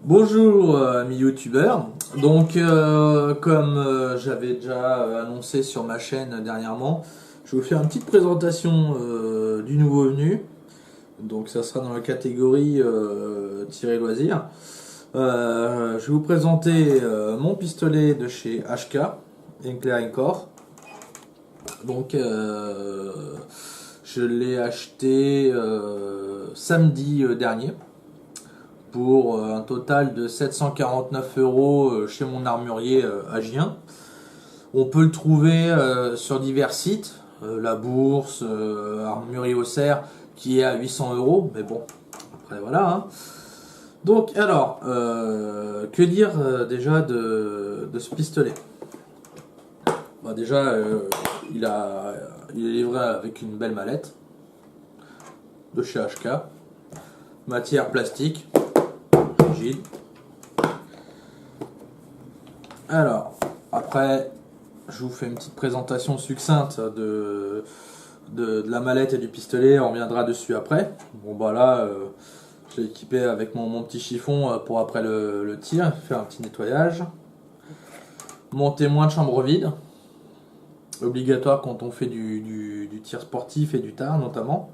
Bonjour amis youtubeurs, donc comme j'avais déjà annoncé sur ma chaîne dernièrement, je vais vous faire une petite présentation du nouveau venu, donc ça sera dans la catégorie tiré loisir. Je vais vous présenter mon pistolet de chez HK, Henkler & Koch. Donc je l'ai acheté samedi dernier pour un total de 749 € chez mon armurier à Gien. On peut le trouver sur divers sites, la Bourse, Armurerie Auxerre qui est à 800 €, mais bon, après voilà. Hein. Donc alors, que dire déjà de ce pistolet? Bah, déjà, il est livré avec une belle mallette de chez HK, matière plastique. Alors, après, je vous fais une petite présentation succincte de la mallette et du pistolet, on reviendra dessus après. Bon bah là, je l'ai équipé avec mon petit chiffon pour après le tir, faire un petit nettoyage. Mon témoin de chambre vide, obligatoire quand on fait du tir sportif et du tar notamment.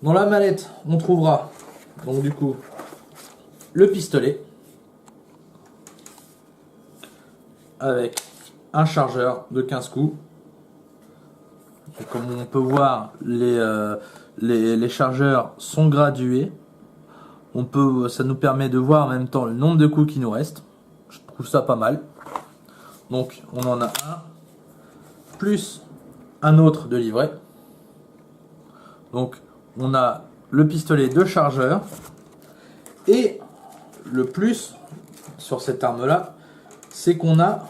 Dans la mallette, on trouvera donc du coup le pistolet avec un chargeur de 15 coups. Et comme on peut voir, les chargeurs sont gradués. Ça nous permet de voir en même temps le nombre de coups qui nous restent. Je trouve ça pas mal. Donc on en a un plus un autre de livret. Donc on a le pistolet de chargeur et le plus sur cette arme là, c'est qu'on a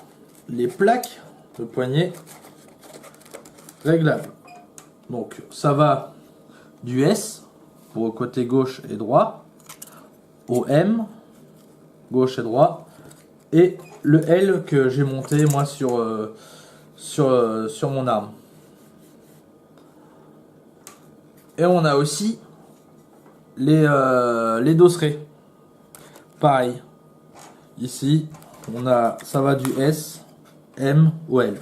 les plaques de poignet réglables. Donc ça va du S pour le côté gauche et droit, au M gauche et droit, et le L que j'ai monté moi sur mon arme. Et on a aussi les dosserets. Pareil, ici ça va du S, M au L.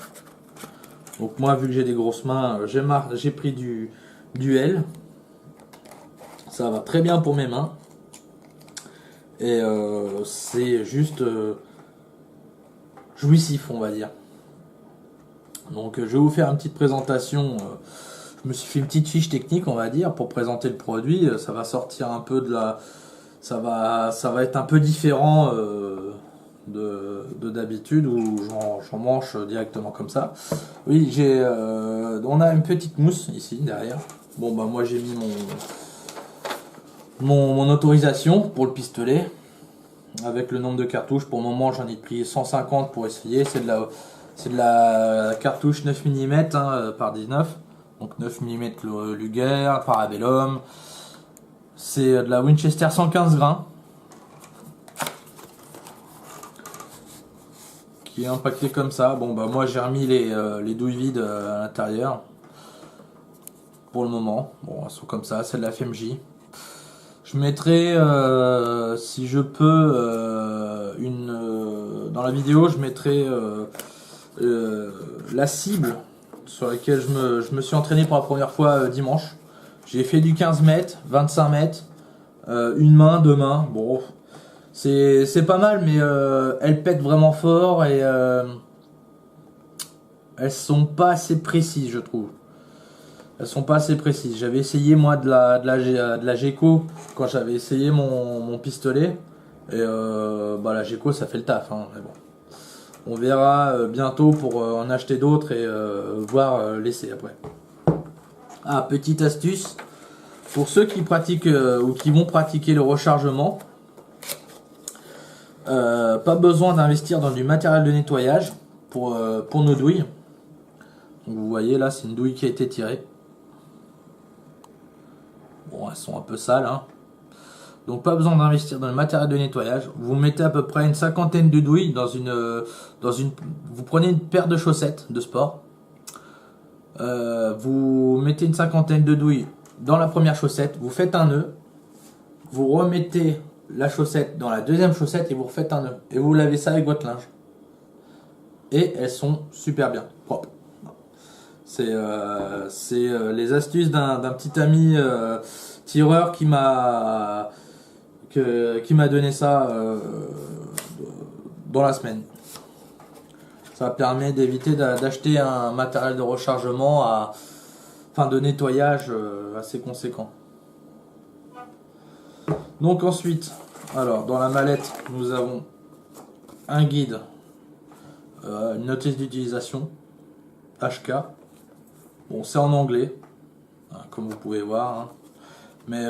Donc moi, vu que j'ai des grosses mains, j'ai pris du L. Ça va très bien pour mes mains. Et c'est juste jouissif, on va dire. Donc je vais vous faire une petite présentation. Je me suis fait une petite fiche technique, on va dire, pour présenter le produit. Ça va sortir un peu de la... Ça va être un peu différent de d'habitude où j'en mange directement comme ça. Oui, on a une petite mousse ici derrière. Bon bah moi j'ai mis mon autorisation pour le pistolet avec le nombre de cartouches. Pour le moment j'en ai pris 150 pour essayer. C'est de la cartouche 9 mm par 19. Donc 9 mm Luger, Parabellum. C'est de la Winchester 115 grains qui est impacté comme ça. Bon bah moi j'ai remis les douilles vides à l'intérieur pour le moment. Bon, elles sont comme ça, c'est de la FMJ. Je mettrai si je peux dans la vidéo je mettrai la cible sur laquelle je me suis entraîné pour la première fois dimanche. J'ai fait du 15 mètres, 25 mètres, une main, deux mains. Bon, c'est pas mal, mais elles pètent vraiment fort et elles sont pas assez précises, je trouve. Elles sont pas assez précises. J'avais essayé moi de la Geco quand j'avais essayé mon pistolet. Et bah, la Geco ça fait le taf, hein, mais bon. On verra bientôt pour en acheter d'autres et voir l'essai après. Ah, petite astuce, pour ceux qui pratiquent ou qui vont pratiquer le rechargement, pas besoin d'investir dans du matériel de nettoyage pour nos douilles. Donc vous voyez là, c'est une douille qui a été tirée. Bon, elles sont un peu sales, hein. Donc pas besoin d'investir dans le matériel de nettoyage. Vous mettez à peu près une cinquantaine de douilles vous prenez une paire de chaussettes de sport. Vous mettez une cinquantaine de douilles dans la première chaussette, vous faites un nœud, vous remettez la chaussette dans la deuxième chaussette et vous refaites un nœud. Et vous lavez ça avec votre linge. Et elles sont super bien propres. C'est les astuces d'un petit ami tireur qui m'a donné ça dans la semaine. Ça permet d'éviter d'acheter un matériel de rechargement enfin de nettoyage assez conséquent. Donc ensuite, alors dans la mallette, nous avons un guide, une notice d'utilisation, HK. Bon, c'est en anglais, hein, comme vous pouvez voir, hein. Mais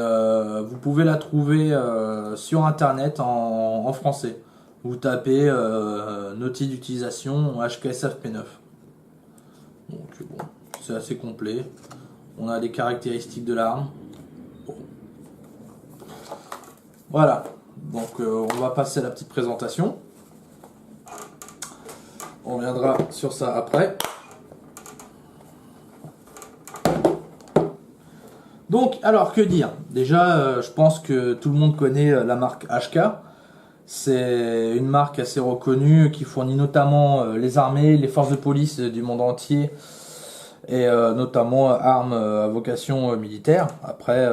vous pouvez la trouver sur internet en français. Vous tapez notice d'utilisation HKSFP9. Donc bon, c'est assez complet. On a les caractéristiques de l'arme. Bon. Voilà, donc on va passer à la petite présentation. On reviendra sur ça après. Donc, alors que dire? Déjà, je pense que tout le monde connaît la marque HK. C'est une marque assez reconnue qui fournit notamment les armées, les forces de police du monde entier et notamment armes à vocation militaire. Après,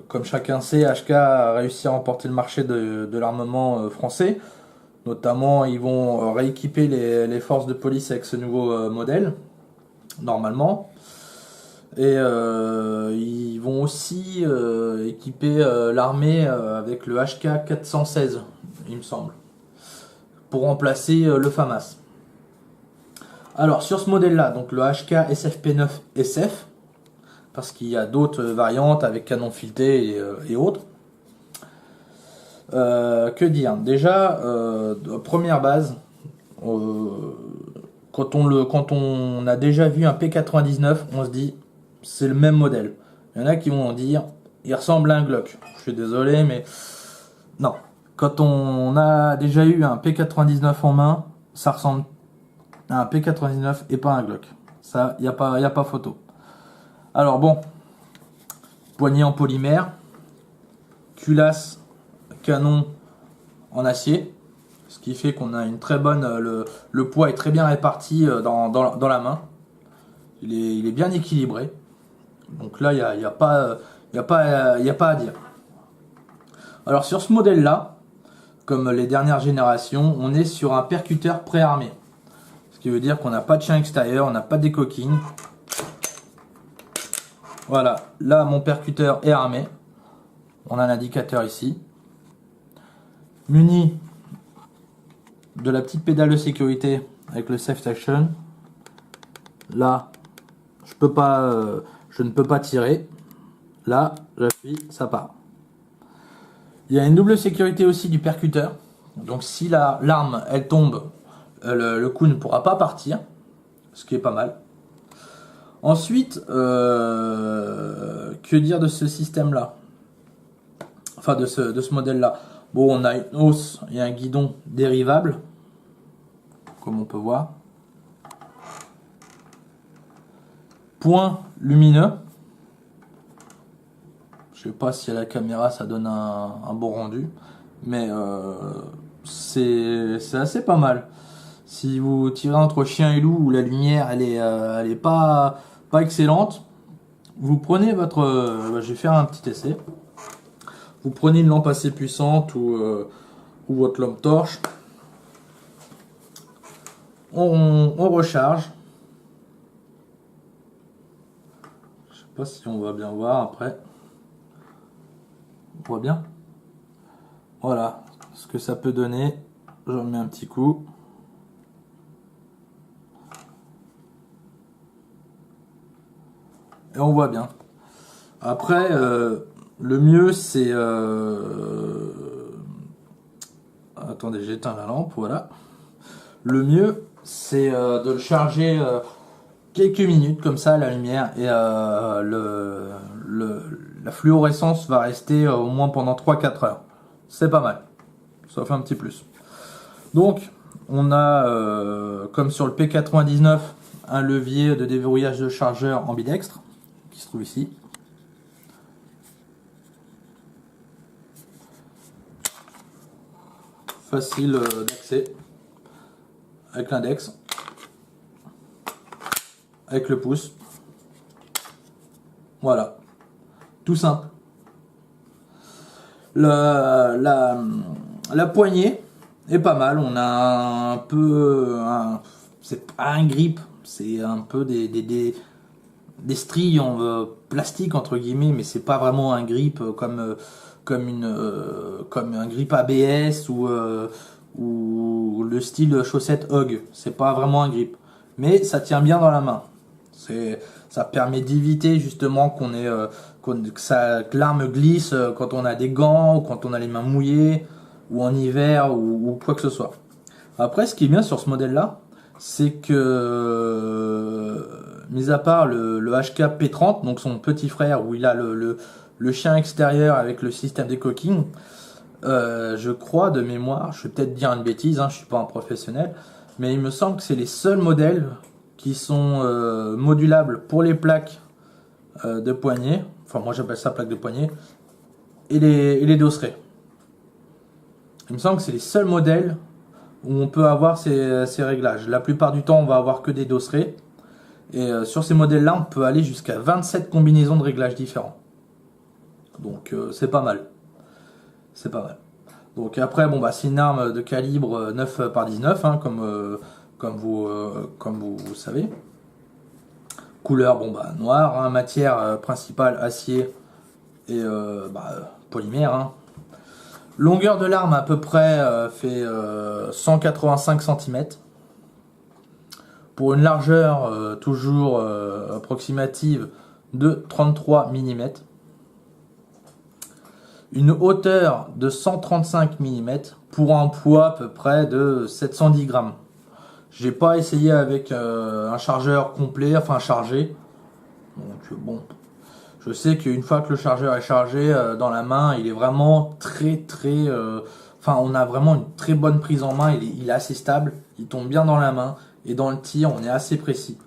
comme chacun sait, HK a réussi à remporter le marché de l'armement français. Notamment, ils vont rééquiper les forces de police avec ce nouveau modèle, normalement. Et ils vont aussi équiper l'armée avec le HK 416, il me semble, pour remplacer le FAMAS. Alors sur ce modèle-là, donc le HK SFP9 SF, parce qu'il y a d'autres variantes avec canon fileté et autres. Que dire? Déjà, première base, quand on a déjà vu un P99, on se dit c'est le même modèle. Il y en a qui vont dire il ressemble à un Glock. Je suis désolé, mais non. Quand on a déjà eu un P99 en main, ça ressemble à un P99 et pas un Glock. Ça, il n'y a pas photo. Alors bon, poignée en polymère, culasse, canon en acier, ce qui fait qu'on a une très bonne. Le poids est très bien réparti dans la main. Il est bien équilibré. Donc là, il n'y a pas à dire. Alors sur ce modèle-là, comme les dernières générations, on est sur un percuteur préarmé. Ce qui veut dire qu'on n'a pas de chien extérieur, on n'a pas de décoquine. Voilà, là mon percuteur est armé. On a l'indicateur ici. Muni de la petite pédale de sécurité avec le Safe Action. Là, je ne peux pas tirer. Là, j'appuie, ça part. Il y a une double sécurité aussi du percuteur. Donc si l'arme elle tombe, le coup ne pourra pas partir, ce qui est pas mal. Ensuite, que dire de ce système-là? Enfin de ce modèle-là. Bon, on a une hausse et un guidon dérivable, comme on peut voir. Point lumineux. Je sais pas si à la caméra ça donne un bon rendu, mais c'est assez pas mal. Si vous tirez entre chien et loup où la lumière elle est pas excellente, vous prenez votre, je vais faire un petit essai. Vous prenez une lampe assez puissante ou votre lampe torche. On recharge. Je sais pas si on va bien voir après. On voit bien. Voilà ce que ça peut donner. Je remets un petit coup. Et on voit bien. Après, le mieux c'est... Attendez, j'éteins la lampe, voilà. Le mieux c'est de le charger quelques minutes comme ça, la lumière, et la fluorescence va rester au moins pendant 3-4 heures. C'est pas mal. Ça fait un petit plus. Donc, on a, comme sur le P99, un levier de déverrouillage de chargeur ambidextre, qui se trouve ici. facile d'accès, avec l'index, avec le pouce. Voilà, tout simple. La poignée est pas mal. On a un peu, c'est pas un grip, c'est un peu des stries en plastique entre guillemets, mais c'est pas vraiment un grip comme un grip ABS ou le style chaussette Hog. C'est pas vraiment un grip, mais ça tient bien dans la main. Ça permet d'éviter justement que l'arme glisse quand on a des gants ou quand on a les mains mouillées ou en hiver ou quoi que ce soit. Après, ce qui est bien sur ce modèle là, c'est que mis à part le HK P30, donc son petit frère où il a le chien extérieur avec le système décocking, je crois de mémoire, je vais peut-être dire une bêtise, je suis pas un professionnel, mais il me semble que c'est les seuls modèles qui sont modulables pour les plaques de poignet, enfin moi j'appelle ça plaque de poignet, et les dosseraient. Il me semble que c'est les seuls modèles où on peut avoir ces réglages. La plupart du temps on va avoir que des dosseraient, et sur ces modèles là on peut aller jusqu'à 27 combinaisons de réglages différents. Donc c'est pas mal. C'est pas mal. Donc après, bon c'est une arme de calibre 9 par 19, comme vous savez. Couleur, noir, matière principale acier et polymère. Longueur de l'arme à peu près fait 185 cm. Pour une largeur toujours approximative de 33 mm. Une hauteur de 135 mm pour un poids à peu près de 710 grammes. J'ai pas essayé avec un chargeur complet, enfin chargé. Donc bon, je sais qu'une fois que le chargeur est chargé dans la main, il est vraiment on a vraiment une très bonne prise en main. Il est assez stable, il tombe bien dans la main et dans le tir, on est assez précis.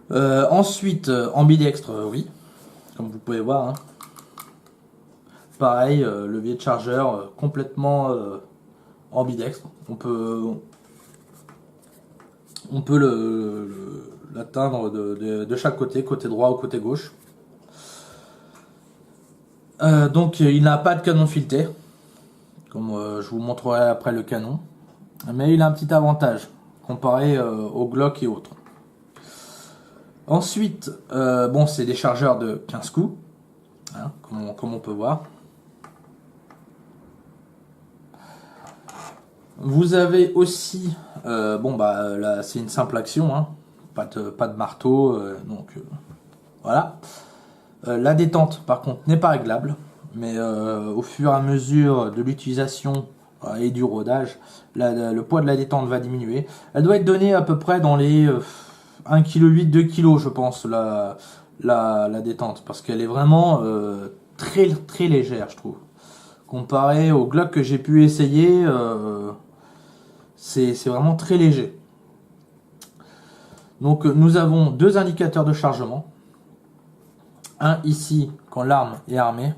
Ensuite, ambidextre, oui. Comme vous pouvez voir, pareil, levier de chargeur complètement ambidextre. On peut l'atteindre de chaque côté droit ou côté gauche. Donc il n'a pas de canon fileté, comme je vous montrerai après le canon, mais il a un petit avantage comparé au Glock et autres. Ensuite, c'est des chargeurs de 15 coups, comme on peut voir. Vous avez aussi, là c'est une simple action, pas de marteau, voilà. La détente par contre n'est pas réglable, mais au fur et à mesure de l'utilisation et du rodage, le poids de la détente va diminuer. Elle doit être donnée à peu près dans les 1,8 kg, 2 kg je pense, la détente, parce qu'elle est vraiment très très légère, je trouve. Comparé au Glock que j'ai pu essayer, c'est vraiment très léger. Donc nous avons deux indicateurs de chargement. Un ici quand l'arme est armée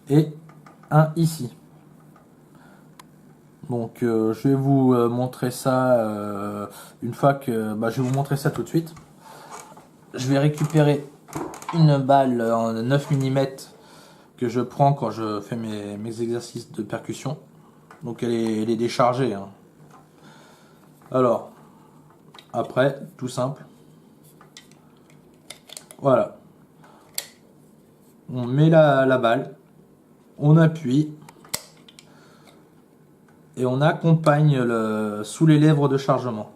et un ici. Donc je vais vous montrer ça une fois que je vais vous montrer ça tout de suite. Je vais récupérer une balle en 9 mm que je prends quand je fais mes exercices de percussion. Donc elle est déchargée. Alors après, tout simple. Voilà. On met la balle, on appuie et on accompagne sous les lèvres de chargement.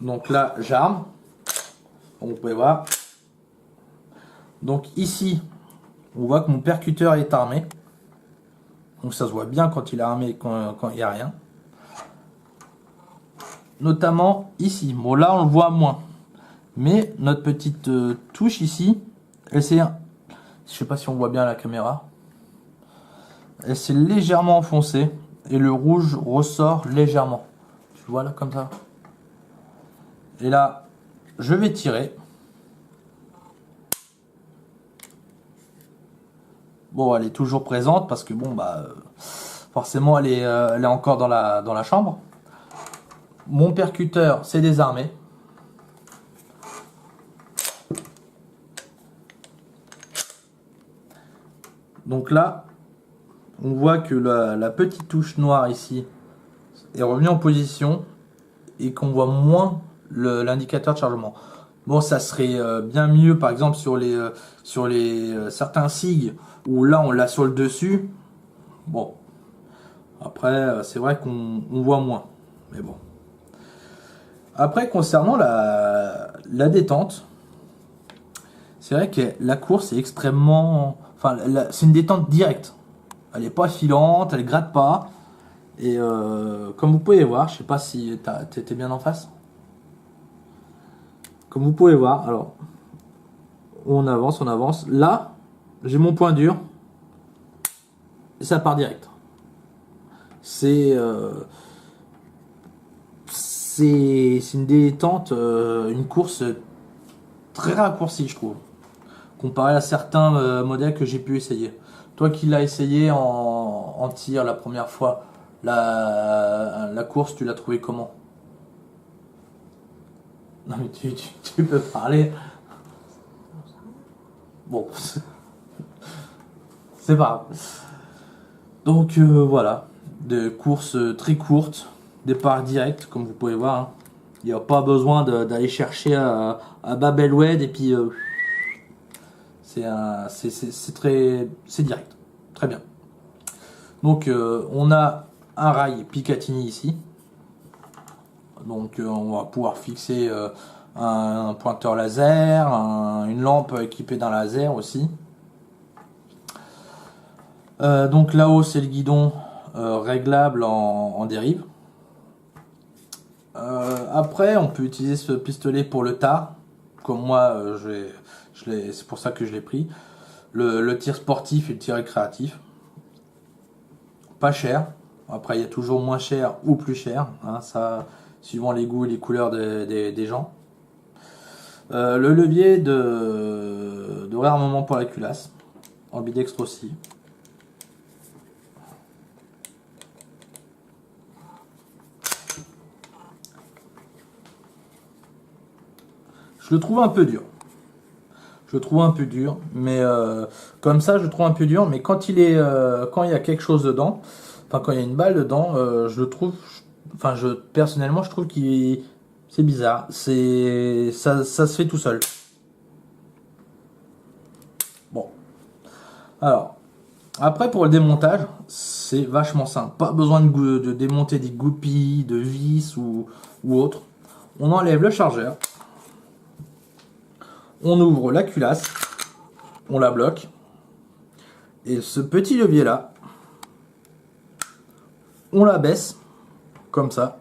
Donc là, j'arme. Vous pouvez voir. Donc ici, on voit que mon percuteur est armé. Donc ça se voit bien quand il est armé et quand il n'y a rien. Notamment ici. Bon là on le voit moins. Mais notre petite touche ici, elle s'est... Je sais pas si on voit bien à la caméra. Elle s'est légèrement enfoncée. Et le rouge ressort légèrement. Tu vois là comme ça. Et là, je vais tirer. Bon, elle est toujours présente parce que bon, bah, forcément, elle est encore dans la chambre. Mon percuteur, c'est désarmé. Donc là, on voit que la petite touche noire ici est revenue en position et qu'on voit moins l'indicateur de chargement. Bon, ça serait bien mieux, par exemple, sur les certains SIG où là on l'a sur le dessus. Bon, après, c'est vrai qu'on voit moins. Mais bon. Après, concernant la détente, c'est vrai que la course est extrêmement. Enfin, c'est une détente directe. Elle n'est pas filante, elle gratte pas. Et comme vous pouvez voir, je sais pas si t'étais bien en face. Comme vous pouvez voir, alors, on avance, on avance. Là, j'ai mon point dur. Et ça part direct. C'est une détente, une course très raccourcie, je trouve, comparé à certains modèles que j'ai pu essayer. Toi qui l'as essayé en tir la première fois, la course, tu l'as trouvé comment? Non mais tu peux parler. Bon, c'est pas grave. Donc voilà, des courses très courtes, départ direct, comme vous pouvez voir, hein. Il n'y a pas besoin d'aller chercher à Babelwed et puis c'est direct, très bien. Donc on a un rail Picatinny ici, donc on va pouvoir fixer un pointeur laser, une lampe équipée d'un laser aussi. Donc là-haut c'est le guidon réglable en dérive. Après on peut utiliser ce pistolet pour le tar, comme moi c'est pour ça que je l'ai pris. Le tir sportif et le tir récréatif. Pas cher. Après, il y a toujours moins cher ou plus cher, hein, ça, suivant les goûts et les couleurs des gens. Le levier de réarmement pour la culasse, ambidextre aussi. Je le trouve un peu dur. Je le trouve un peu dur, mais comme ça, je le trouve un peu dur. Mais quand quand il y a quelque chose dedans, enfin quand il y a une balle dedans, je le trouve, enfin personnellement, je trouve qu'il c'est bizarre. Ça se fait tout seul. Bon, alors après pour le démontage, c'est vachement simple. Pas besoin de démonter des goupilles, de vis ou autre. On enlève le chargeur, on ouvre la culasse, on la bloque. Et ce petit levier là, on la baisse, comme ça.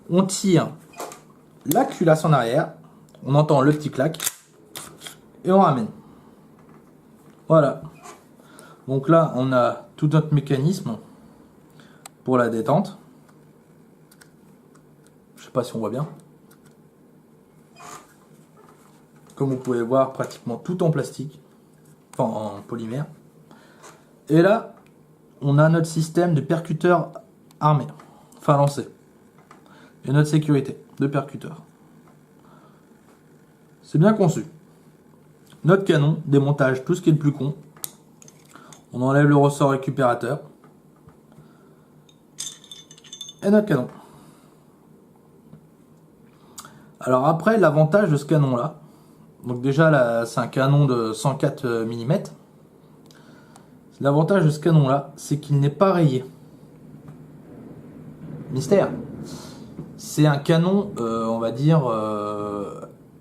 On tire la culasse en arrière, on entend le petit clac, et on ramène. Voilà. Donc là, on a tout notre mécanisme pour la détente. Je sais pas si on voit bien. Comme vous pouvez voir, pratiquement tout en plastique, enfin en polymère. Et là, on a notre système de percuteur armé, enfin lancé. Et notre sécurité de percuteur. C'est bien conçu. Notre canon, démontage tout ce qui est le plus con. On enlève le ressort récupérateur. Et notre canon. Alors après, l'avantage de ce canon là, donc déjà là, c'est un canon de 104 mm. L'avantage de ce canon là, c'est qu'il n'est pas rayé. Mystère. C'est un canon, on va dire,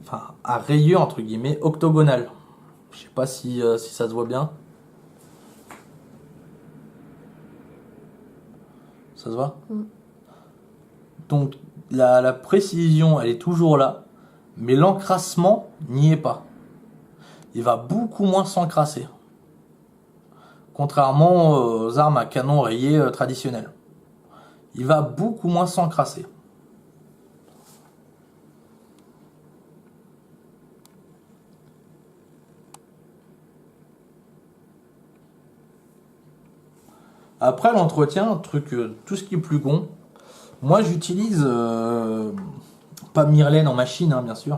enfin, à rayure entre guillemets octogonale. Je sais pas si ça se voit bien. Ça se voit? Donc la précision, elle est toujours là, mais l'encrassement n'y est pas. Il va beaucoup moins s'encrasser. Contrairement aux armes à canon rayé traditionnelles. Il va beaucoup moins s'encrasser. Après l'entretien, tout ce qui est plus con, moi j'utilise pas Myrlène en machine, hein, bien sûr.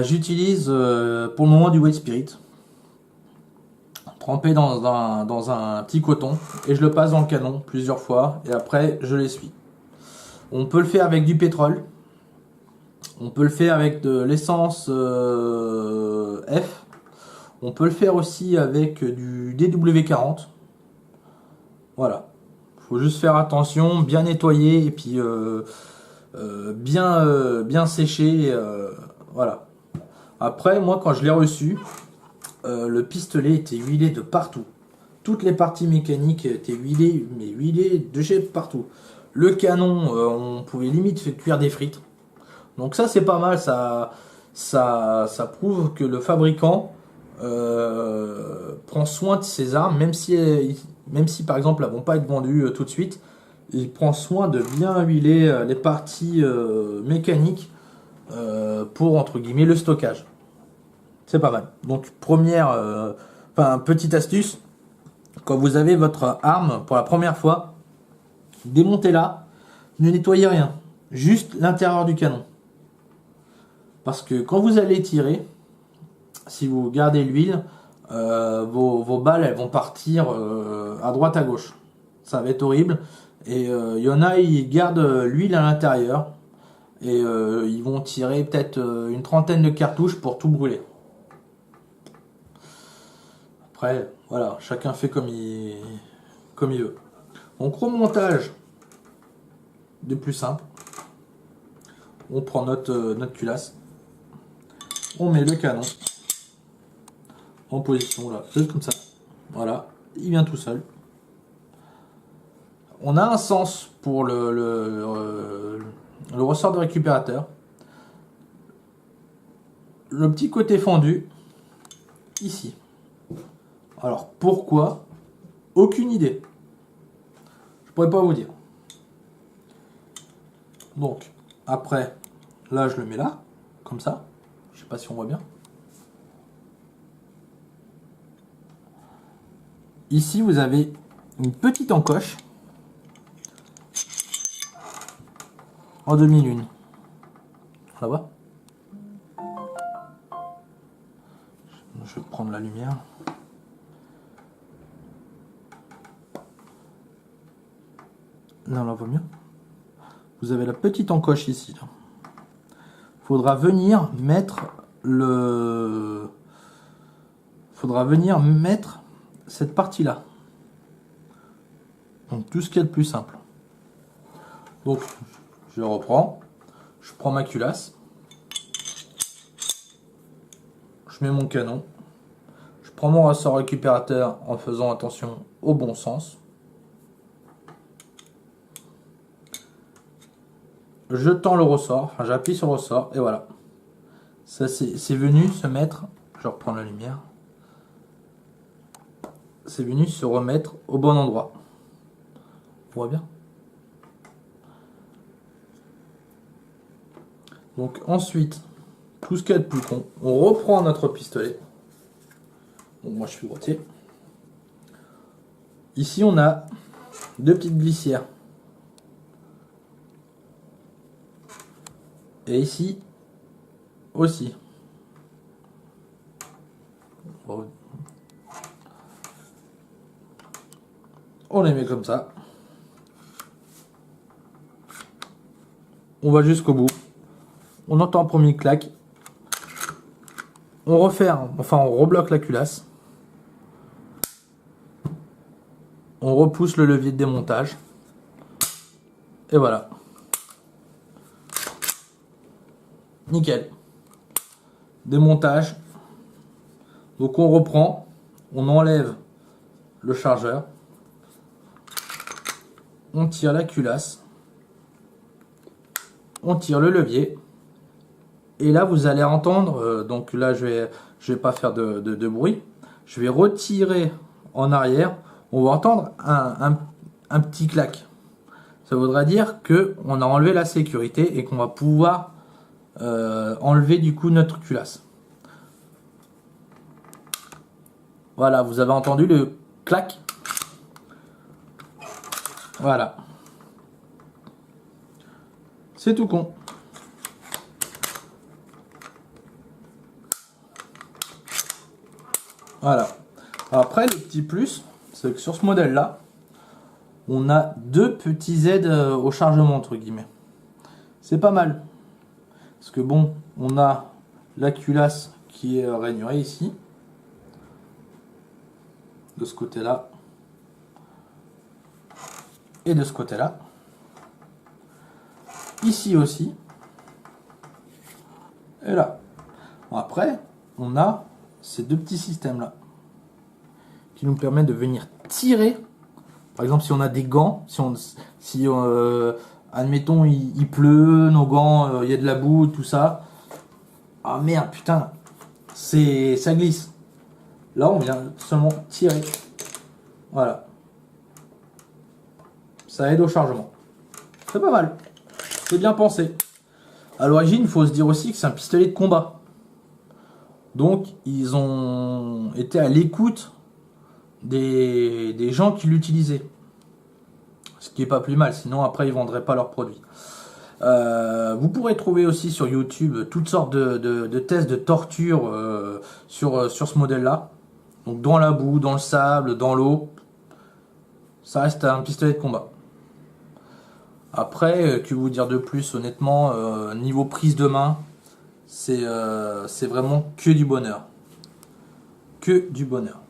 J'utilise pour le moment du White Spirit, trempé dans un petit coton, et je le passe dans le canon plusieurs fois, et après je l'essuie. On peut le faire avec du pétrole, on peut le faire avec de l'essence F, on peut le faire aussi avec du DW40. Voilà, faut juste faire attention, bien nettoyer, et puis bien sécher, voilà. Après, moi quand je l'ai reçu, le pistolet était huilé de partout. Toutes les parties mécaniques étaient huilées, mais huilées de chez partout. Le canon, on pouvait limite faire cuire des frites. Donc ça c'est pas mal, ça prouve que le fabricant prend soin de ses armes, même si par exemple elles vont pas être vendues tout de suite. Il prend soin de bien huiler les parties mécaniques pour entre guillemets le stockage. C'est pas mal. Donc petite astuce, quand vous avez votre arme pour la première fois, démontez-la, ne nettoyez rien, juste l'intérieur du canon. Parce que quand vous allez tirer, si vous gardez l'huile, vos balles elles vont partir à droite à gauche. Ça va être horrible. Et il y en a, ils gardent l'huile à l'intérieur. Et ils vont tirer peut-être une trentaine de cartouches pour tout brûler. Après, voilà, chacun fait comme il veut. Donc remontage des plus simples. On prend notre culasse. On met le canon en position là, juste comme ça. Voilà, il vient tout seul. On a un sens pour le ressort de récupérateur. Le petit côté fendu, ici. Alors pourquoi? Aucune idée. Je pourrais pas vous dire. Donc, après, là je le mets là, comme ça. Je sais pas si on voit bien. Ici, vous avez une petite encoche en demi-lune. Ça va? Je vais prendre la lumière. Là, on la voit mieux. Vous avez la petite encoche ici. Faudra venir mettre cette partie-là. Donc tout ce qui est le plus simple. Donc je reprends, je prends ma culasse, je mets mon canon, je prends mon ressort récupérateur en faisant attention au bon sens. Je tends le ressort, enfin j'appuie sur le ressort et voilà. Ça c'est venu se mettre, je reprends la lumière. C'est venu se remettre au bon endroit. On voit bien. Donc ensuite, tout ce qu'il y a de plus con, on reprend notre pistolet. Bon, moi je suis droitier. Ici on a deux petites glissières. Et ici aussi. On les met comme ça. On va jusqu'au bout. On entend un premier clac. On rebloque la culasse. On repousse le levier de démontage. Et voilà. Nickel. Démontage. Donc on reprend. On enlève le chargeur. On tire la culasse. On tire le levier. Et là vous allez entendre, donc là je vais pas faire de bruit. Je vais retirer en arrière. On va entendre un petit clac. Ça voudra dire que on a enlevé la sécurité et qu'on va pouvoir enlever du coup notre culasse. Voilà, vous avez entendu le clac. Voilà. C'est tout con. Voilà. Après, le petit plus, c'est que sur ce modèle-là, on a deux petits aides au chargement, entre guillemets. C'est pas mal. Parce que bon, on a la culasse qui est rainurée ici. De ce côté-là. Et de ce côté-là. Ici aussi. Et là. Bon, après, on a ces deux petits systèmes-là. Qui nous permettent de venir tirer. Par exemple, si on a des gants, si admettons, il pleut, nos gants, il y a de la boue, tout ça. Ah merde, putain, ça glisse. Là, on vient seulement tirer. Voilà. Ça aide au chargement. C'est pas mal. C'est bien pensé. À l'origine, il faut se dire aussi que c'est un pistolet de combat. Donc, ils ont été à l'écoute des gens qui l'utilisaient. Ce qui est pas plus mal, sinon après ils vendraient pas leurs produits. Vous pourrez trouver aussi sur YouTube toutes sortes de tests de torture sur ce modèle-là. Donc dans la boue, dans le sable, dans l'eau. Ça reste un pistolet de combat. Après, que vous dire de plus, honnêtement, niveau prise de main, c'est vraiment que du bonheur. Que du bonheur.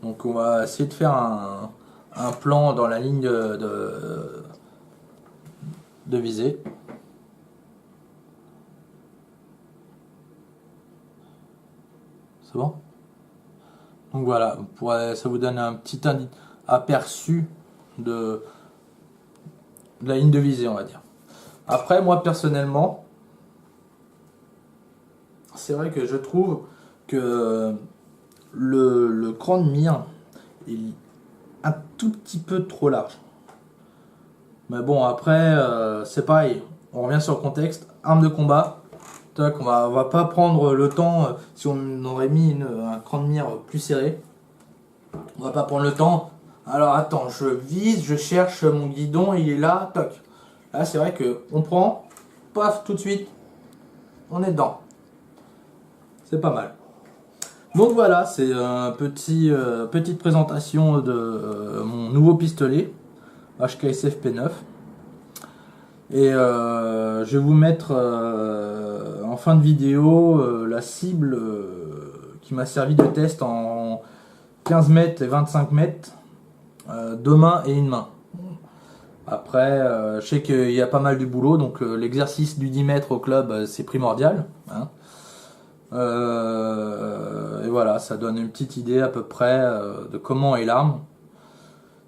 Donc on va essayer de faire un plan dans la ligne de visée. C'est bon? Donc voilà, ça vous donne un petit aperçu de la ligne de visée, on va dire. Après, moi personnellement, c'est vrai que je trouve que le cran de mire est un tout petit peu trop large. Mais bon, après, c'est pareil. On revient sur le contexte. Arme de combat. Tac, on va pas prendre le temps. Si on aurait mis un cran de mire plus serré, on va pas prendre le temps. Alors attends, je vise, je cherche mon guidon, il est là, toc. Là, c'est vrai que on prend, paf, tout de suite, on est dedans. C'est pas mal. Donc voilà, c'est une petite présentation de mon nouveau pistolet HKSF P9. Et je vais vous mettre en fin de vidéo la cible qui m'a servi de test en 15 mètres et 25 mètres, deux mains et une main. Après, je sais qu'il y a pas mal du boulot, donc l'exercice du 10 mètres au club, c'est primordial. Hein. Et voilà, ça donne une petite idée à peu près de comment est l'arme.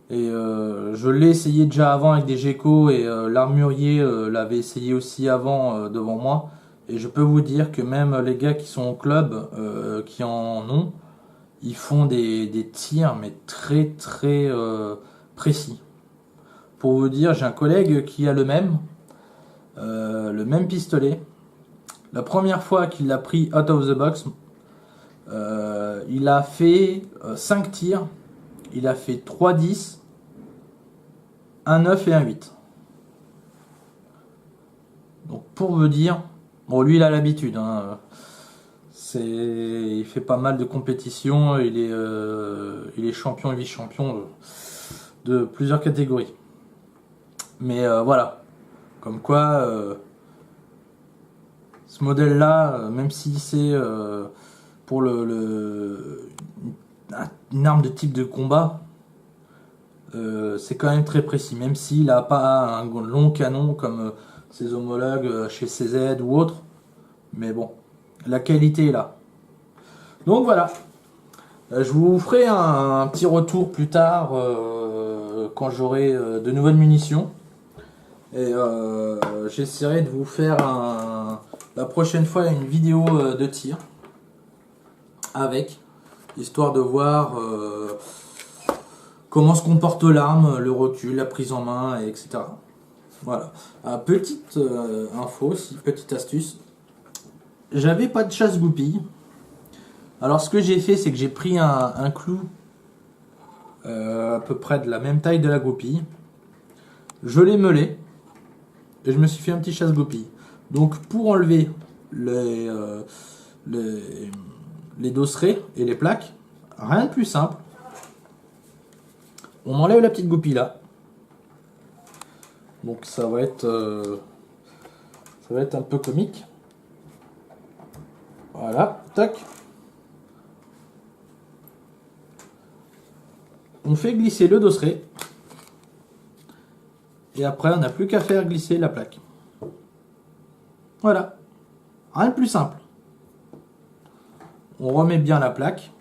Et je l'ai essayé déjà avant avec des geckos et l'armurier l'avait essayé aussi avant devant moi. Et je peux vous dire que même les gars qui sont au club, qui en ont, ils font des tirs mais très très précis. Pour vous dire, j'ai un collègue qui a le même pistolet. La première fois qu'il l'a pris out of the box, il a fait 5 tirs. Il a fait 3 10, un 9 et un 8. Donc pour vous dire, bon lui il a l'habitude, hein, il fait pas mal de compétitions, il est champion et vice-champion de plusieurs catégories. Mais voilà, comme quoi ce modèle là, même si c'est pour une arme de type de combat, c'est quand même très précis, même s'il n'a pas un long canon comme ses homologues chez CZ ou autres, mais bon, la qualité est là. Donc voilà, je vous ferai un petit retour plus tard quand j'aurai de nouvelles munitions, et j'essaierai de vous faire la prochaine fois une vidéo de tir avec, histoire de voir comment se comporte l'arme, le recul, la prise en main, etc. Voilà. Petite info aussi, petite astuce. J'avais pas de chasse-goupille. Alors ce que j'ai fait, c'est que j'ai pris un clou à peu près de la même taille de la goupille. Je l'ai meulé et je me suis fait un petit chasse-goupille. Donc pour enlever les dosserets et les plaques, rien de plus simple. On enlève la petite goupille là. Donc ça va être un peu comique. Voilà, tac. On fait glisser le dosseret. Et après, on n'a plus qu'à faire glisser la plaque. Voilà. Rien de plus simple. On remet bien la plaque.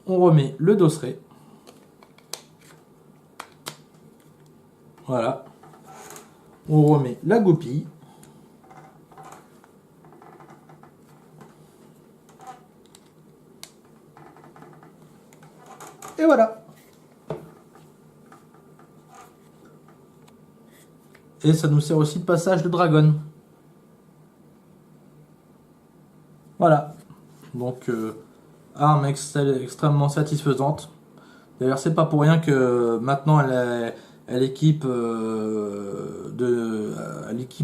On remet le dosseret. Voilà. On remet la goupille. Et voilà. Et ça nous sert aussi de passage de dragon. Voilà. Donc, arme extrêmement satisfaisante. D'ailleurs, c'est pas pour rien que maintenant elle équipe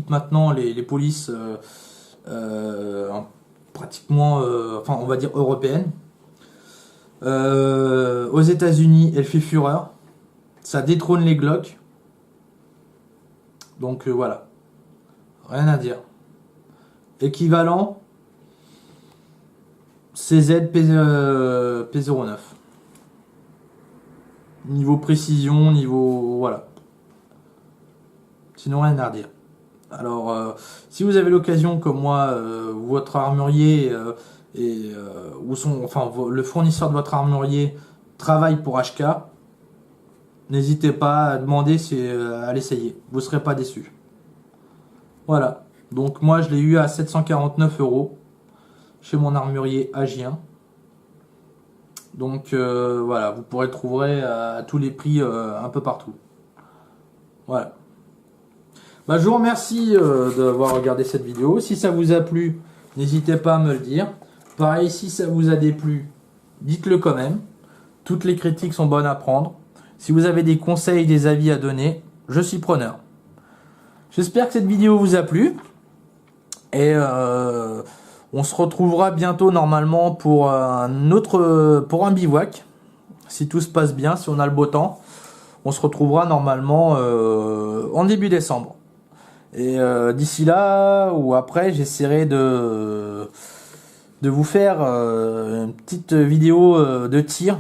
maintenant les polices pratiquement, enfin on va dire européennes. Aux États-Unis, elle fait fureur. Ça détrône les Glock. Donc voilà. Rien à dire. Équivalent CZ P09. Niveau précision, niveau... Voilà. Sinon rien à redire. Alors, si vous avez l'occasion, comme moi, votre armurier le fournisseur de votre armurier travaille pour HK, n'hésitez pas à demander à l'essayer. Vous ne serez pas déçus. Voilà. Donc moi, je l'ai eu à 749 € chez mon armurier agien. Donc voilà, vous pourrez le trouver à tous les prix un peu partout. Voilà. Bah, je vous remercie d'avoir regardé cette vidéo. Si ça vous a plu, n'hésitez pas à me le dire. Pareil, si ça vous a déplu, dites-le quand même. Toutes les critiques sont bonnes à prendre. Si vous avez des conseils, des avis à donner, je suis preneur. J'espère que cette vidéo vous a plu. Et on se retrouvera bientôt normalement pour un bivouac. Si tout se passe bien, si on a le beau temps. On se retrouvera normalement en début décembre. Et d'ici là ou après, j'essaierai de vous faire une petite vidéo de tir.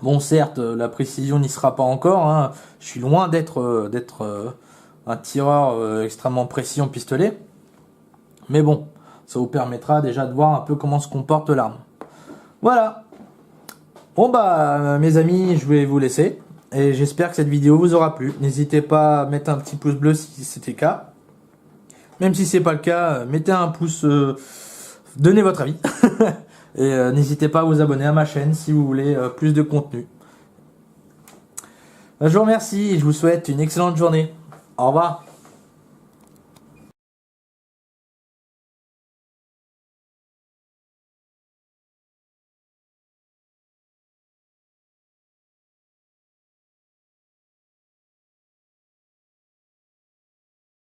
Bon, certes, la précision n'y sera pas encore. Hein. Je suis loin d'être un tireur extrêmement précis en pistolet. Mais bon, ça vous permettra déjà de voir un peu comment se comporte l'arme. Voilà. Bon bah, mes amis, je vais vous laisser. Et j'espère que cette vidéo vous aura plu. N'hésitez pas à mettre un petit pouce bleu si c'était le cas. Même si c'est pas le cas, mettez un pouce, donnez votre avis. Et n'hésitez pas à vous abonner à ma chaîne si vous voulez plus de contenu. Je vous remercie et je vous souhaite une excellente journée. Au revoir.